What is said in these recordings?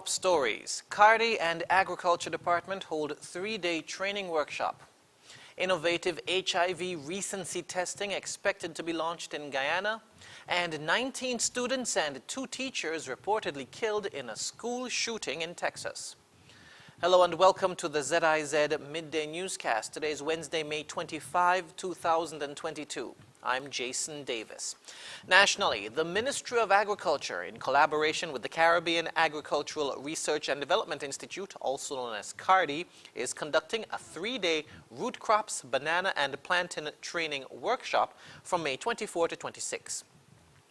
top stories. Cardi and Agriculture Department hold 3-day training workshop. Innovative HIV recency testing expected to be launched in Guyana. And 19 students and 2 teachers reportedly killed in a school shooting in Texas. Hello and welcome to the ZIZ Midday Newscast. Today is Wednesday, May 25, 2022. I'm Jason Davis. Nationally, the Ministry of Agriculture, in collaboration with the Caribbean Agricultural Research and Development Institute, also known as CARDI, is conducting a 3-day root crops, banana and plantain training workshop from May 24 to 26.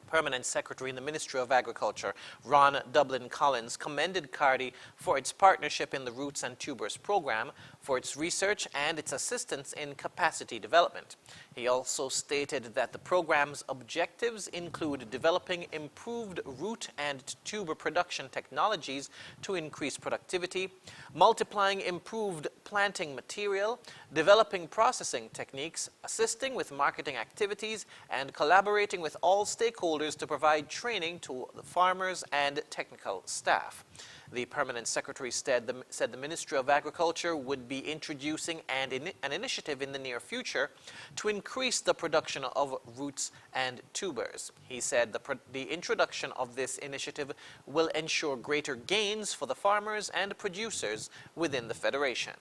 Permanent Secretary in the Ministry of Agriculture, Ron Dublin Collins, commended CARDI for its partnership in the Roots and Tubers program, for its research and its assistance in capacity development. He also stated that the program's objectives include developing improved root and tuber production technologies to increase productivity, multiplying improved planting material, developing processing techniques, assisting with marketing activities, and collaborating with all stakeholders to provide training to the farmers and technical staff. The Permanent Secretary said the Ministry of Agriculture would be introducing an initiative in the near future to increase the production of roots and tubers. He said the introduction of this initiative will ensure greater gains for the farmers and producers within the Federation.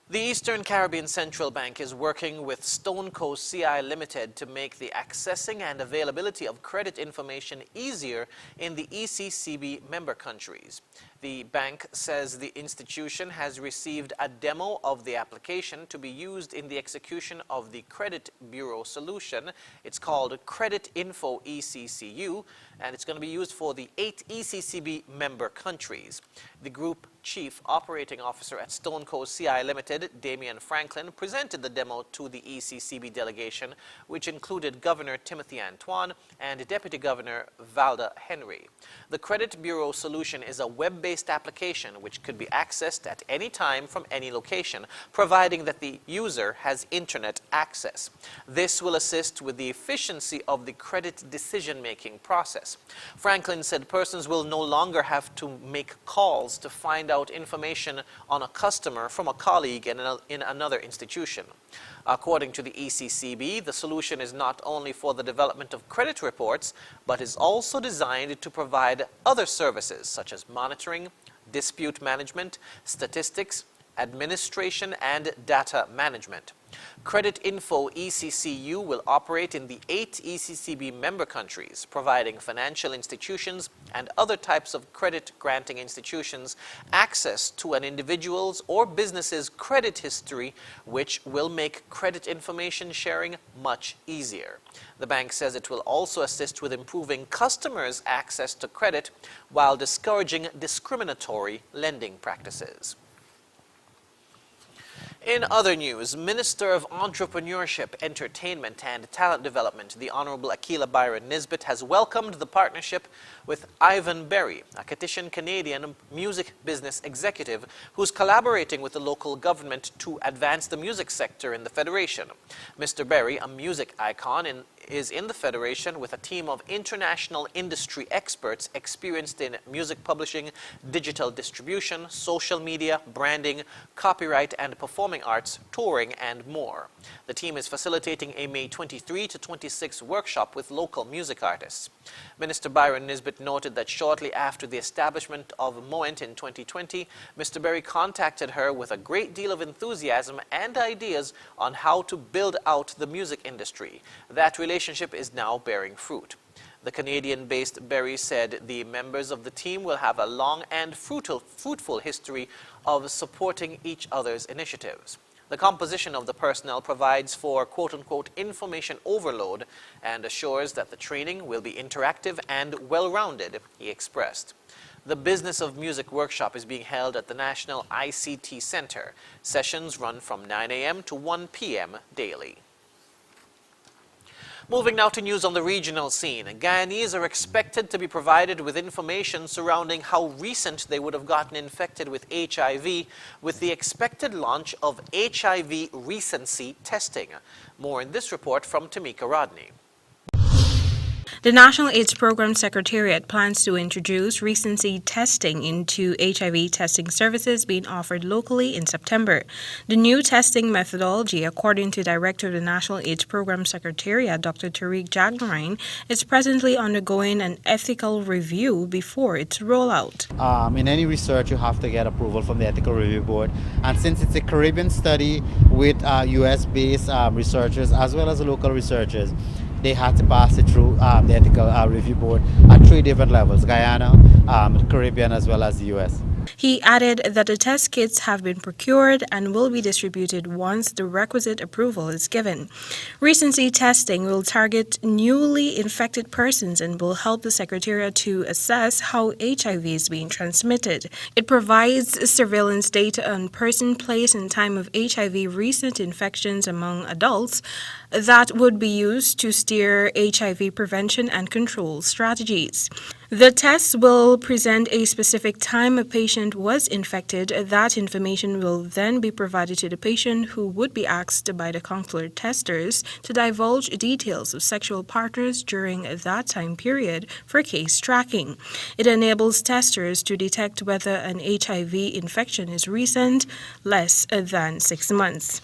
The Eastern Caribbean Central Bank is working with Stone Coast CI Limited to make the accessing and availability of credit information easier in the ECCB member countries. The bank says the institution has received a demo of the application to be used in the execution of the Credit Bureau solution. It's called Credit Info ECCU, and it's going to be used for the 8 ECCB member countries. The Group Chief Operating Officer at Stone Coast CI Limited, Damian Franklin, presented the demo to the ECCB delegation, which included Governor Timothy Antoine and Deputy Governor Valda Henry. The Credit Bureau solution is a web-based application which could be accessed at any time from any location, providing that the user has internet access. This will assist with the efficiency of the credit decision-making process. Franklin said persons will no longer have to make calls to find out information on a customer from a colleague in another institution. According to the ECCB, the solution is not only for the development of credit reports, but is also designed to provide other services such as monitoring, dispute management, statistics, administration, and data management. Credit Info ECCU will operate in the 8 ECCB member countries, providing financial institutions and other types of credit granting institutions access to an individual's or business's credit history, which will make credit information sharing much easier. The bank says it will also assist with improving customers' access to credit while discouraging discriminatory lending practices. In other news, Minister of Entrepreneurship, Entertainment and Talent Development, the Honorable Akila Byron Nisbet, has welcomed the partnership with Ivan Berry, a Canadian music business executive who's collaborating with the local government to advance the music sector in the Federation. Mr. Berry, a music icon, is in the Federation with a team of international industry experts experienced in music publishing, digital distribution, social media, branding, copyright and performing arts, touring, and more. The team is facilitating a May 23 to 26 workshop with local music artists. Minister Byron Nisbet noted that shortly after the establishment of MOENT in 2020, Mr. Berry contacted her with a great deal of enthusiasm and ideas on how to build out the music industry. That relationship is now bearing fruit. The Canadian-based Berry said the members of the team will have a long and fruitful history of supporting each other's initiatives. The composition of the personnel provides for quote-unquote information overload and assures that the training will be interactive and well-rounded, he expressed. The Business of Music workshop is being held at the National ICT Center. Sessions run from 9 a.m. to 1 p.m. daily. Moving now to news on the regional scene. Guyanese are expected to be provided with information surrounding how recent they would have gotten infected with HIV with the expected launch of HIV recency testing. More in this report from Tamika Rodney. The National AIDS Program Secretariat plans to introduce recency testing into HIV testing services being offered locally in September. The new testing methodology, according to Director of the National AIDS Program Secretariat, Dr. Tariq Jagnarin, is presently undergoing an ethical review before its rollout. In any research, you have to get approval from the Ethical Review Board. And since it's a Caribbean study with US-based researchers as well as local researchers, they had to pass it through the Ethical Review Board at 3 different levels: Guyana, the Caribbean, as well as the US. He added that the test kits have been procured and will be distributed once the requisite approval is given. Recency testing will target newly infected persons and will help the Secretariat to assess how HIV is being transmitted. It provides surveillance data on person, place, and time of HIV recent infections among adults that would be used to steer HIV prevention and control strategies. The tests will present a specific time a patient was infected. That information will then be provided to the patient, who would be asked by the consular testers to divulge details of sexual partners during that time period for case tracking. It enables testers to detect whether an HIV infection is recent, less than 6 months.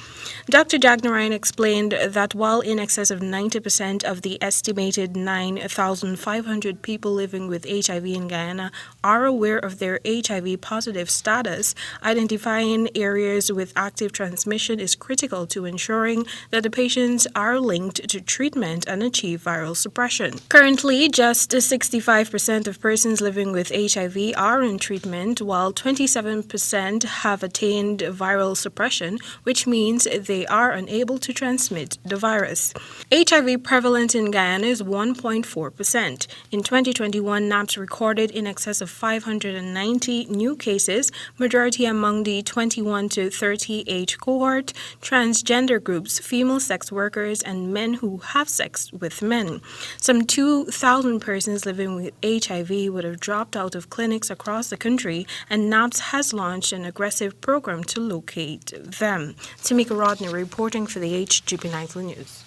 Dr. Jagnarin explained that while in excess of 90% of the estimated 9,500 people living with HIV in Guyana are aware of their HIV positive status, identifying areas with active transmission is critical to ensuring that the patients are linked to treatment and achieve viral suppression. Currently, just 65% of persons living with HIV are in treatment, while 27% have attained viral suppression, which means they are unable to transmit the virus. HIV prevalence in Guyana is 1.4%. In 2021, NAPS recorded in excess of 590 new cases, majority among the 21 to 30 age cohort, transgender groups, female sex workers, and men who have sex with men. Some 2,000 persons living with HIV would have dropped out of clinics across the country, and NAPS has launched an aggressive program to locate them. Tamika Rodney reporting for the HGP Nightly News.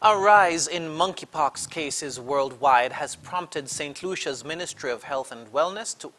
A rise in monkeypox cases worldwide has prompted St. Lucia's Ministry of Health and Wellness to